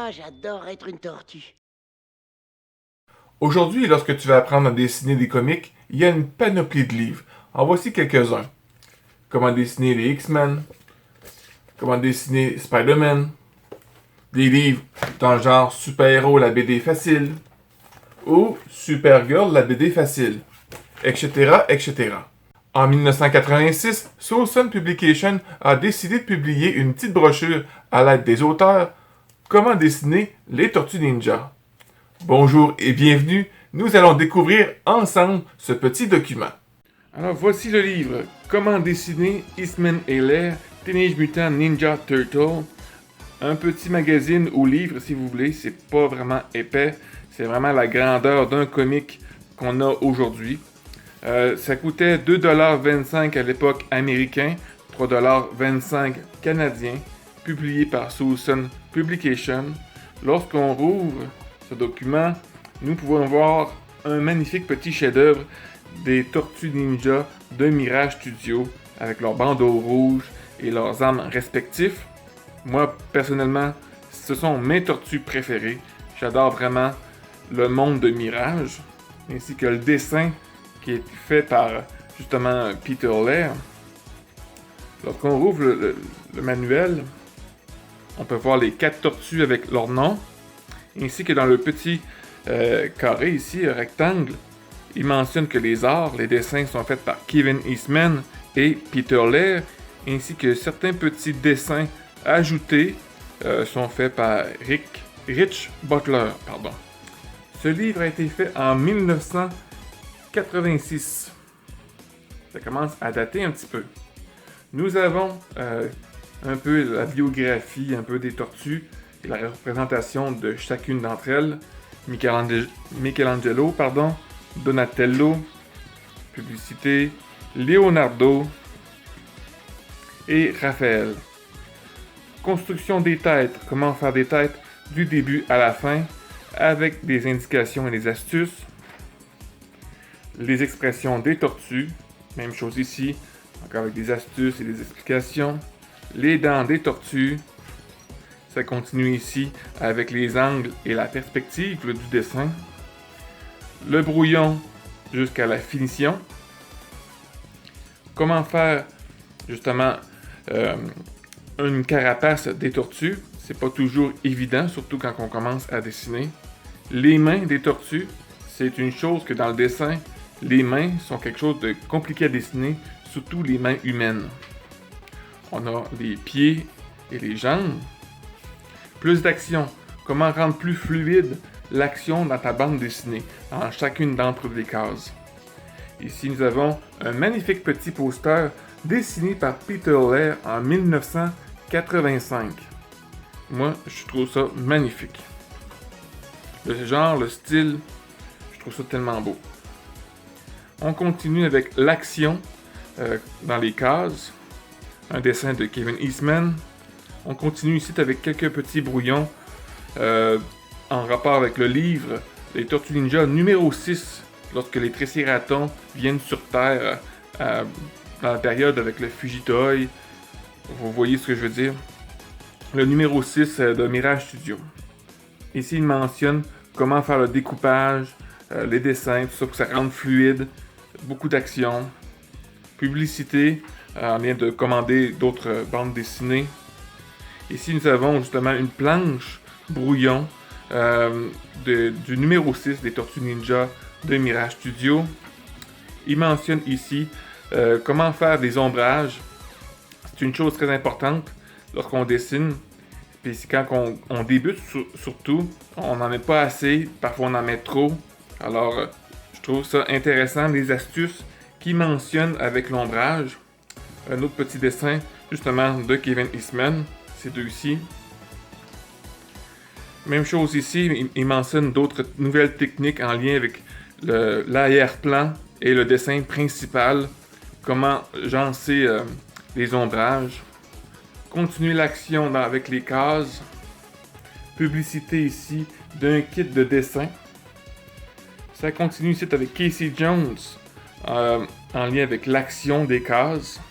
Moi, j'adore être une tortue. Aujourd'hui, lorsque tu vas apprendre à dessiner des comics, il y a une panoplie de livres. En voici quelques-uns. Comment dessiner les X-Men, comment dessiner Spider-Man, des livres dans le genre super-héros, la BD facile, ou Supergirl, la BD facile, etc., etc. En 1986, Soulson Publication a décidé de publier une petite brochure à l'aide des auteurs Comment dessiner les Tortues Ninja. Bonjour et bienvenue, nous allons découvrir ensemble ce petit document. Alors voici le livre Comment dessiner Eastman et Laird, Teenage Mutant Ninja Turtle. Un petit magazine ou livre si vous voulez, c'est pas vraiment épais, c'est vraiment la grandeur d'un comic qu'on a aujourd'hui. Ça coûtait 2,25$ à l'époque américain, 3,25$ canadien, publié par Soulson Publication. Lorsqu'on rouvre ce document, nous pouvons voir un magnifique petit chef-d'œuvre des Tortues Ninja de Mirage Studio avec leurs bandeaux rouges et leurs armes respectifs. Moi, personnellement, ce sont mes tortues préférées. J'adore vraiment le monde de Mirage, ainsi que le dessin qui est fait par, justement, Peter Laird. Lorsqu'on rouvre le manuel, on peut voir les 4 tortues avec leur nom, ainsi que dans le petit carré ici, rectangle, il mentionne que les arts, les dessins sont faits par Kevin Eastman et Peter Laird, ainsi que certains petits dessins ajoutés sont faits par Rich Butler. Ce livre a été fait en 1986. Ça commence à dater un petit peu. Nous avons un peu la biographie, un peu des tortues et la représentation de chacune d'entre elles. Michelangelo, Donatello, publicité, Leonardo et Raphaël. Construction des têtes, comment faire des têtes du début à la fin, avec des indications et des astuces. Les expressions des tortues, même chose ici, encore avec des astuces et des explications. Les dents des tortues, ça continue ici avec les angles et la perspective du dessin. Le brouillon jusqu'à la finition. Comment faire justement une carapace des tortues, c'est pas toujours évident, surtout quand on commence à dessiner. Les mains des tortues, c'est une chose que dans le dessin, les mains sont quelque chose de compliqué à dessiner, surtout les mains humaines. On a les pieds et les jambes. Plus d'action. Comment rendre plus fluide l'action dans ta bande dessinée, en chacune d'entre les cases. Ici, nous avons un magnifique petit poster dessiné par Peter Laird en 1985. Moi, je trouve ça magnifique. Le genre, le style, je trouve ça tellement beau. On continue avec l'action dans les cases. Un dessin de Kevin Eastman. On continue ici avec quelques petits brouillons en rapport avec le livre Les Tortues Ninja numéro 6, lorsque les Triceratons viennent sur Terre dans la période avec le Fugitoy. Vous voyez ce que je veux dire? Le numéro 6 de Mirage Studio. Ici, il mentionne comment faire le découpage, les dessins, tout ça pour que ça rende fluide, beaucoup d'action, publicité, on vient de commander d'autres bandes dessinées. Ici, nous avons justement une planche brouillon du numéro 6 des Tortues Ninja de Mirage Studio. Il mentionne ici comment faire des ombrages. C'est une chose très importante lorsqu'on dessine. Puis quand on débute, surtout, on n'en met pas assez, parfois on en met trop. Alors, je trouve ça intéressant, les astuces qu'il mentionne avec l'ombrage. Un autre petit dessin, justement, de Kevin Eastman, ces deux-ci. Même chose ici, il mentionne d'autres nouvelles techniques en lien avec l'arrière-plan et le dessin principal. Comment gencer les ombrages. Continuer l'action avec les cases. Publicité ici d'un kit de dessin. Ça continue ici avec Casey Jones en lien avec l'action des cases.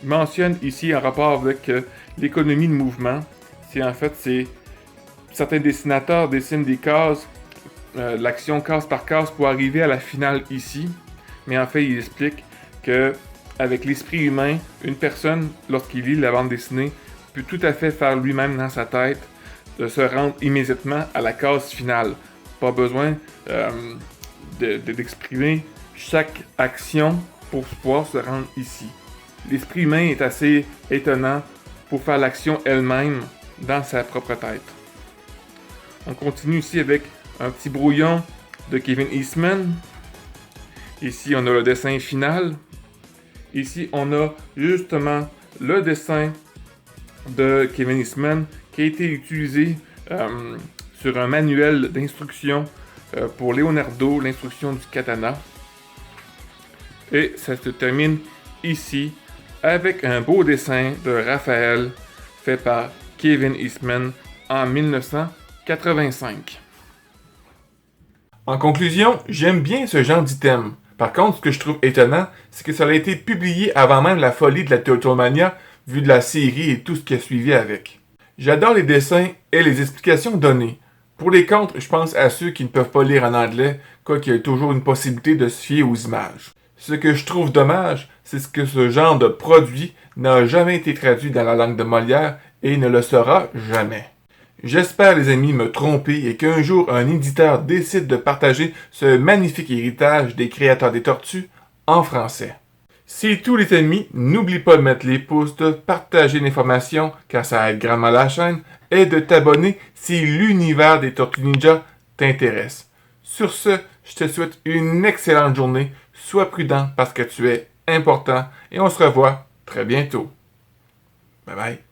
Il mentionne ici un rapport avec l'économie de mouvement. qui en fait, c'est certains dessinateurs dessinent des cases, l'action case par case pour arriver à la finale ici. Mais en fait, il explique que avec l'esprit humain, une personne, lorsqu'il lit la bande dessinée, peut tout à fait faire lui-même dans sa tête de se rendre immédiatement à la case finale. Pas besoin d'exprimer chaque action pour pouvoir se rendre ici. L'esprit humain est assez étonnant pour faire l'action elle-même dans sa propre tête. On continue ici avec un petit brouillon de Kevin Eastman. Ici, on a le dessin final. Ici, on a justement le dessin de Kevin Eastman qui a été utilisé sur un manuel d'instruction pour Leonardo, l'instruction du katana. Et ça se termine ici avec un beau dessin de Raphaël fait par Kevin Eastman en 1985. En conclusion, j'aime bien ce genre d'item. Par contre, ce que je trouve étonnant, c'est que ça a été publié avant même la folie de la Turtlemania, vu de la série et tout ce qui a suivi avec. J'adore les dessins et les explications données. Pour les contres, je pense à ceux qui ne peuvent pas lire en anglais, quoiqu'il y ait toujours une possibilité de se fier aux images. Ce que je trouve dommage, c'est que ce genre de produit n'a jamais été traduit dans la langue de Molière et ne le sera jamais. J'espère, les amis, me tromper et qu'un jour un éditeur décide de partager ce magnifique héritage des créateurs des tortues en français. C'est tout, les amis. N'oublie pas de mettre les pouces, de partager l'information car ça aide grandement la chaîne et de t'abonner si l'univers des Tortues Ninja t'intéresse. Sur ce, je te souhaite une excellente journée. Sois prudent parce que tu es important et on se revoit très bientôt. Bye bye.